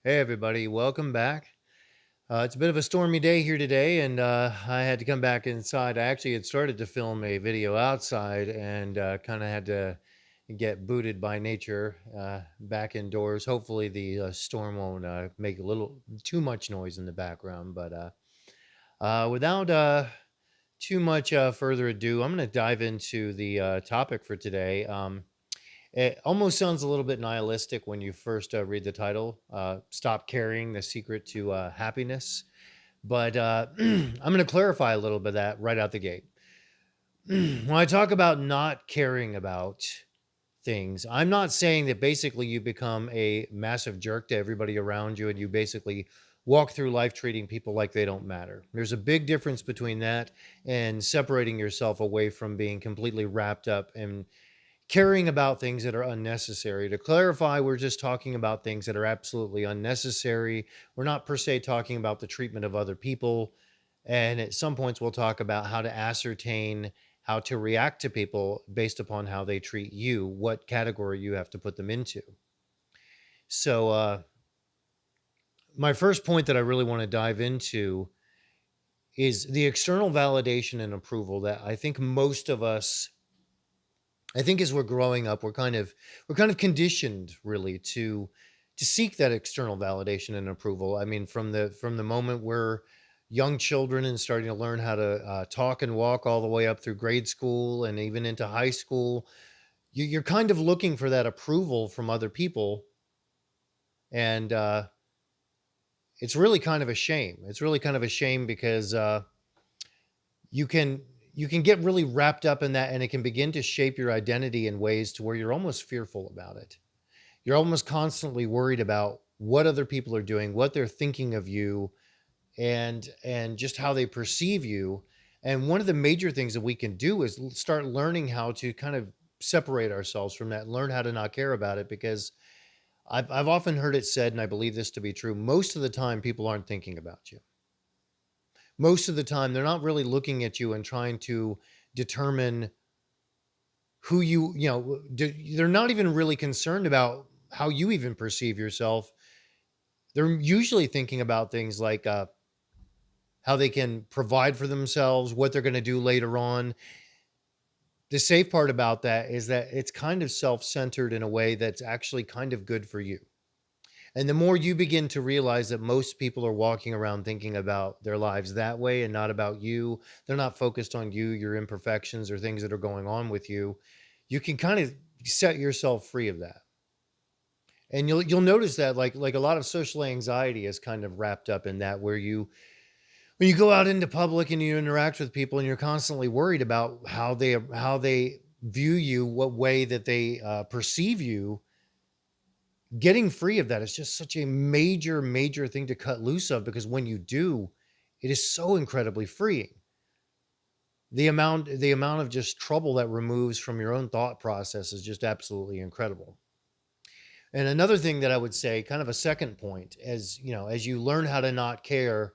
Hey everybody, welcome back. It's a bit of a stormy day here today, and I had to come back inside. I actually had started to film a video outside and kind of had to get booted by nature back indoors. Hopefully, the storm won't make a little too much noise in the background. But without too much further ado, I'm going to dive into the topic for today. It almost sounds a little bit nihilistic when you first read the title, Stop Carrying the Secret to Happiness. But I'm going to clarify a little bit of that right out the gate. When I talk about not caring about things, I'm not saying that basically you become a massive jerk to everybody around you and you basically walk through life treating people like they don't matter. There's a big difference between that and separating yourself away from being completely wrapped up in caring about things that are unnecessary. To clarify, we're just talking about things that are absolutely unnecessary. We're not per se talking about the treatment of other people. And at some points, we'll talk about how to ascertain how to react to people based upon how they treat you, what category you have to put them into. So, my first point that I really want to dive into is the external validation and approval that I think most of us, I think as we're growing up, we're kind of conditioned really to seek that external validation and approval. I mean, from the moment we're young children and starting to learn how to talk and walk all the way up through grade school and even into high school, you're kind of looking for that approval from other people, and it's really kind of a shame. It's really kind of a shame because you can you can get really wrapped up in that, and it can begin to shape your identity in ways to where you're almost fearful about it. You're almost constantly worried about what other people are doing, what they're thinking of you, and just how they perceive you. And one of the major things that we can do is start learning how to kind of separate ourselves from that, learn how to not care about it, because I've often heard it said, and I believe this to be true, most of the time people aren't thinking about you. Most of the time they're not really looking at you and trying to determine who they're not even really concerned about how you even perceive yourself. They're usually thinking about things like how they can provide for themselves, what they're going to do later on. The safe part about that is that it's kind of self-centered in a way that's actually kind of good for you. And the more you begin to realize that most people are walking around thinking about their lives that way and not about you, they're not focused on you, your imperfections, or things that are going on with you, you can kind of set yourself free of that. And you'll notice that like a lot of social anxiety is kind of wrapped up in that, where you when you go out into public and you interact with people and you're constantly worried about how they view you, what way that they perceive you. Getting free of that is just such a major thing to cut loose of, because when you do, it is so incredibly freeing. The amount of just trouble that removes from your own thought process is just absolutely incredible. And another thing that I would say, kind of a second point, as you know, as you learn how to not care,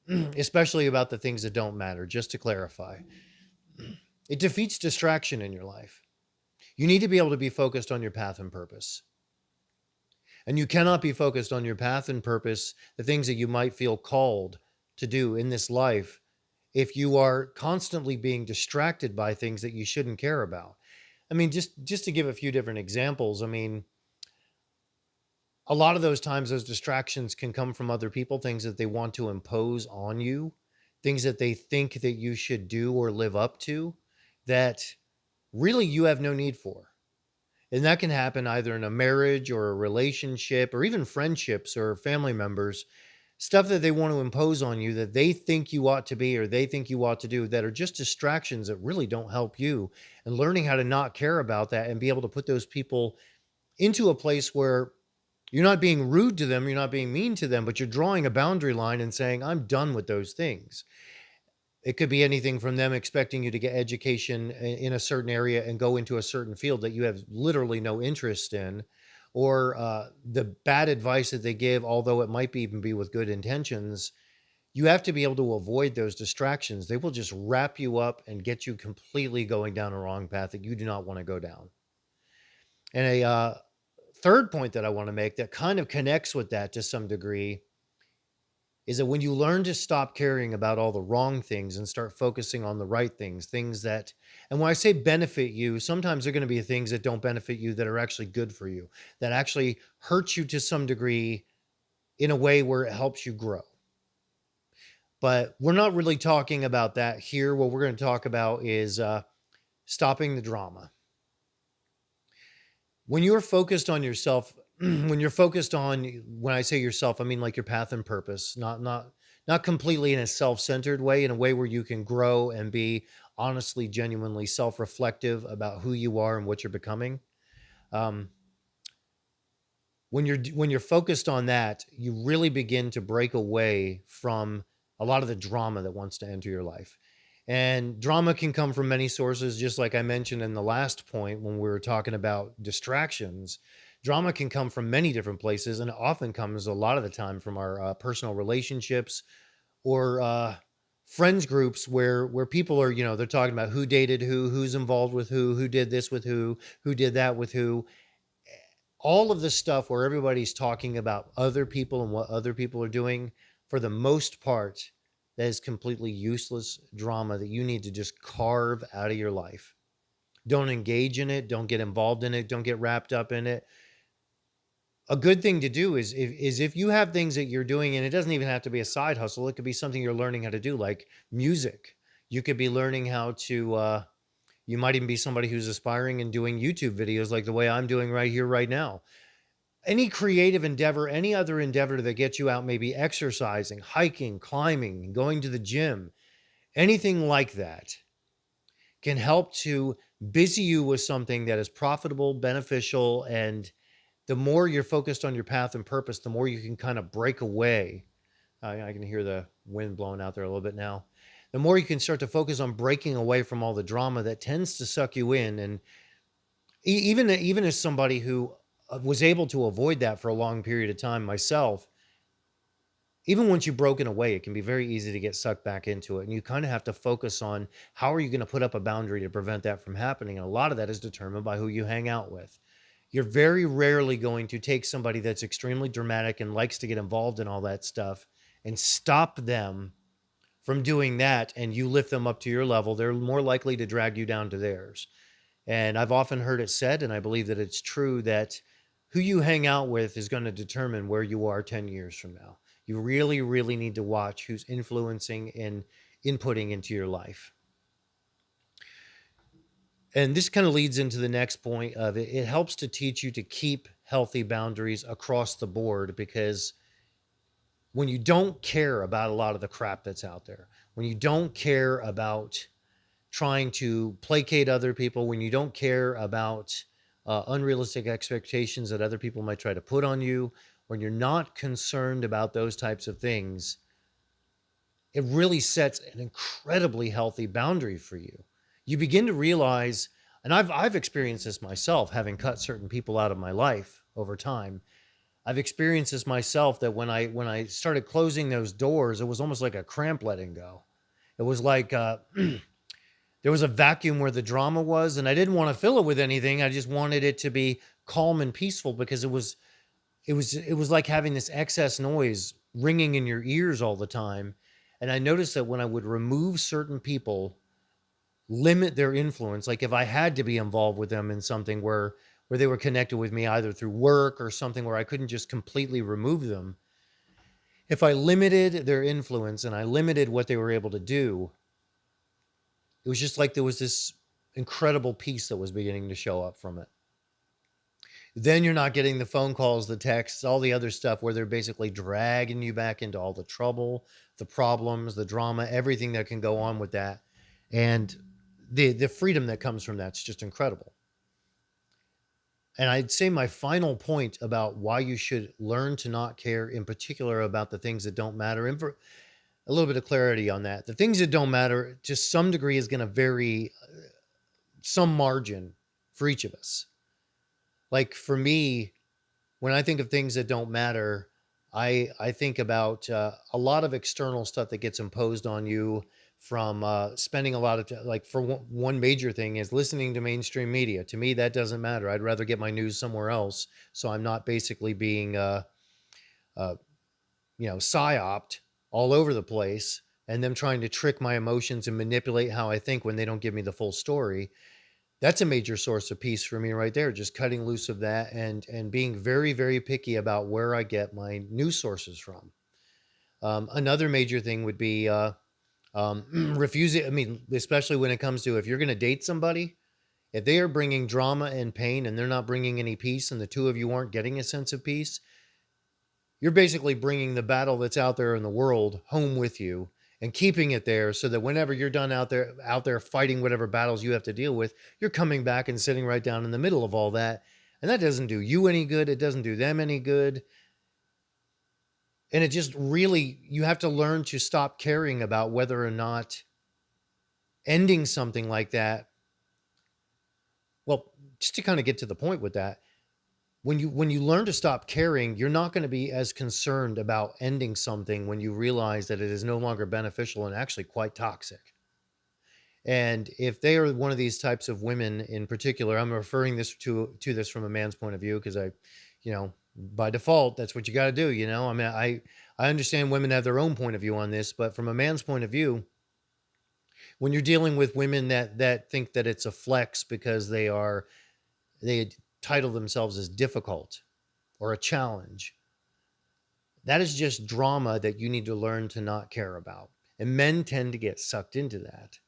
especially about the things that don't matter, just to clarify, it defeats distraction in your life. You need to be able to be focused on your path and purpose. And you cannot be focused on your path and purpose, the things that you might feel called to do in this life, if you are constantly being distracted by things that you shouldn't care about. I mean, just to give a few different examples, I mean, a lot of those times those distractions can come from other people, things that they want to impose on you, things that they think that you should do or live up to, that really you have no need for. And that can happen either in a marriage or a relationship or even friendships or family members, stuff that they want to impose on you that they think you ought to be or they think you ought to do, that are just distractions that really don't help you. And learning how to not care about that and be able to put those people into a place where you're not being rude to them, you're not being mean to them, but you're drawing a boundary line and saying, I'm done with those things. It could be anything from them expecting you to get education in a certain area and go into a certain field that you have literally no interest in, or the bad advice that they give, although it might even be with good intentions. You have to be able to avoid those distractions. They will just wrap you up and get you completely going down a wrong path that you do not want to go down. And a third point that I want to make that kind of connects with that to some degree is that when you learn to stop caring about all the wrong things and start focusing on the right things, things that, and when I say benefit you, sometimes they're going to be things that don't benefit you that are actually good for you, that actually hurt you to some degree in a way where it helps you grow. But we're not really talking about that here. What we're going to talk about is stopping the drama. When you're focused on yourself, when you're focused on, when I say yourself, I mean like your path and purpose, not completely in a self-centered way, in a way where you can grow and be honestly, genuinely self-reflective about who you are and what you're becoming. Um, when you're focused on that, you really begin to break away from a lot of the drama that wants to enter your life. And drama can come from many sources, just like I mentioned in the last point when we were talking about distractions. Drama can come from many different places, and it often comes a lot of the time from our personal relationships or friends groups where people are, they're talking about who dated who, who's involved with who did this with who did that with who, all of this stuff where everybody's talking about other people and what other people are doing. For the most part, that is completely useless drama that you need to just carve out of your life. Don't engage in it. Don't get involved in it. Don't get wrapped up in it. A good thing to do is if you have things that you're doing, and it doesn't even have to be a side hustle, it could be something you're learning how to do, like music. You could be learning how to you might even be somebody who's aspiring and doing YouTube videos like the way I'm doing right here, right now. Any creative endeavor, any other endeavor that gets you out, maybe exercising, hiking, climbing, going to the gym, anything like that can help to busy you with something that is profitable, beneficial, and the more you're focused on your path and purpose, the more you can kind of break away. I can hear the wind blowing out there a little bit now. The more you can start to focus on breaking away from all the drama that tends to suck you in. And even as somebody who was able to avoid that for a long period of time myself, even once you've broken away, it can be very easy to get sucked back into it. And you kind of have to focus on how are you going to put up a boundary to prevent that from happening. And a lot of that is determined by who you hang out with. You're very rarely going to take somebody that's extremely dramatic and likes to get involved in all that stuff and stop them from doing that, and you lift them up to your level. They're more likely to drag you down to theirs. And I've often heard it said, and I believe that it's true, that who you hang out with is going to determine where you are 10 years from now. You really, really need to watch who's influencing and inputting into your life. And this kind of leads into the next point of it. It helps to teach you to keep healthy boundaries across the board, because when you don't care about a lot of the crap that's out there, when you don't care about trying to placate other people, when you don't care about unrealistic expectations that other people might try to put on you, when you're not concerned about those types of things, it really sets an incredibly healthy boundary for you. You begin to realize, and I've experienced this myself, having cut certain people out of my life over time. I've experienced this myself, that when I started closing those doors, it was almost like a cramp letting go. It was like there was a vacuum where the drama was, and I didn't want to fill it with anything. I just wanted it to be calm and peaceful, because it was like having this excess noise ringing in your ears all the time. And I noticed that when I would remove certain people, limit their influence, like if I had to be involved with them in something where they were connected with me either through work or something where I couldn't just completely remove them, if I limited their influence and I limited what they were able to do, it was just like there was this incredible peace that was beginning to show up from it. Then you're not getting the phone calls, the texts, all the other stuff where they're basically dragging you back into all the trouble, the problems, the drama, everything that can go on with that. And the freedom that comes from that's just incredible. And I'd say my final point about why you should learn to not care in particular about the things that don't matter, and for a little bit of clarity on that, the things that don't matter to some degree is going to vary some margin for each of us. Like for me, when I think of things that don't matter, I think about a lot of external stuff that gets imposed on you from spending a lot of like for one major thing is listening to mainstream media. To me, that doesn't matter. I'd rather get my news somewhere else, so I'm not basically being uh, psyoped all over the place, and them trying to trick my emotions and manipulate how I think when they don't give me the full story. That's a major source of peace for me right there. Just cutting loose of that and being very, very picky about where I get my news sources from. Another major thing would be refusing. I mean, especially when it comes to if you're going to date somebody, if they are bringing drama and pain and they're not bringing any peace, and the two of you aren't getting a sense of peace, you're basically bringing the battle that's out there in the world home with you and keeping it there so that whenever you're done out there fighting whatever battles you have to deal with, you're coming back and sitting right down in the middle of all that. And that doesn't do you any good. It doesn't do them any good. And it just really, you have to learn to stop caring about whether or not ending something like that. Well, just to kind of get to the point with that, when you learn to stop caring, you're not going to be as concerned about ending something when you realize that it is no longer beneficial and actually quite toxic. And if they are one of these types of women in particular, I'm referring this to this from a man's point of view because by default, that's what you got to do. I mean, I understand women have their own point of view on this, but from a man's point of view, when you're dealing with women that think that it's a flex because they title themselves as difficult or a challenge, that is just drama that you need to learn to not care about. And men tend to get sucked into that.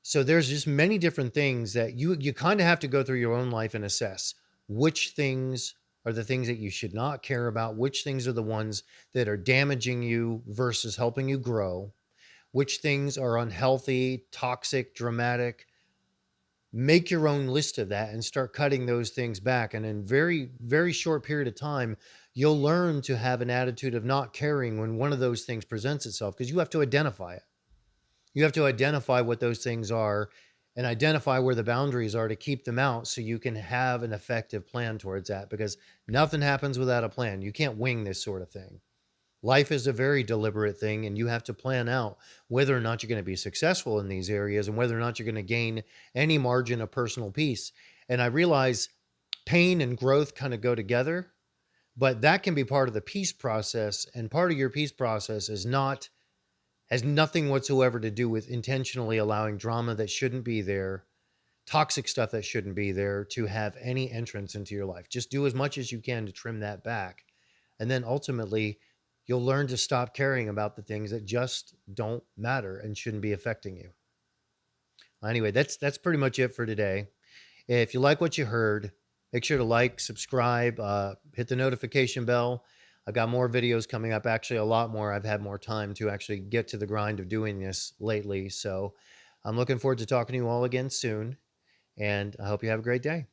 So there's just many different things that you kind of have to go through your own life and assess which things are the things that you should not care about, which things are the ones that are damaging you versus helping you grow, which things are unhealthy, toxic, dramatic. Make your own list of that and start cutting those things back. And in very, very short period of time, you'll learn to have an attitude of not caring when one of those things presents itself, because you have to identify it. You have to identify what those things are and identify where the boundaries are to keep them out so you can have an effective plan towards that, because nothing happens without a plan. You can't wing this sort of thing. Life is a very deliberate thing, and you have to plan out whether or not you're going to be successful in these areas and whether or not you're going to gain any margin of personal peace. And I realize pain and growth kind of go together, but that can be part of the peace process. And part of your peace process has nothing whatsoever to do with intentionally allowing drama that shouldn't be there, toxic stuff that shouldn't be there, to have any entrance into your life. Just do as much as you can to trim that back. And then ultimately, you'll learn to stop caring about the things that just don't matter and shouldn't be affecting you. Anyway, that's pretty much it for today. If you like what you heard, make sure to like, subscribe, hit the notification bell. I've got more videos coming up, actually a lot more. I've had more time to actually get to the grind of doing this lately. So I'm looking forward to talking to you all again soon, and I hope you have a great day.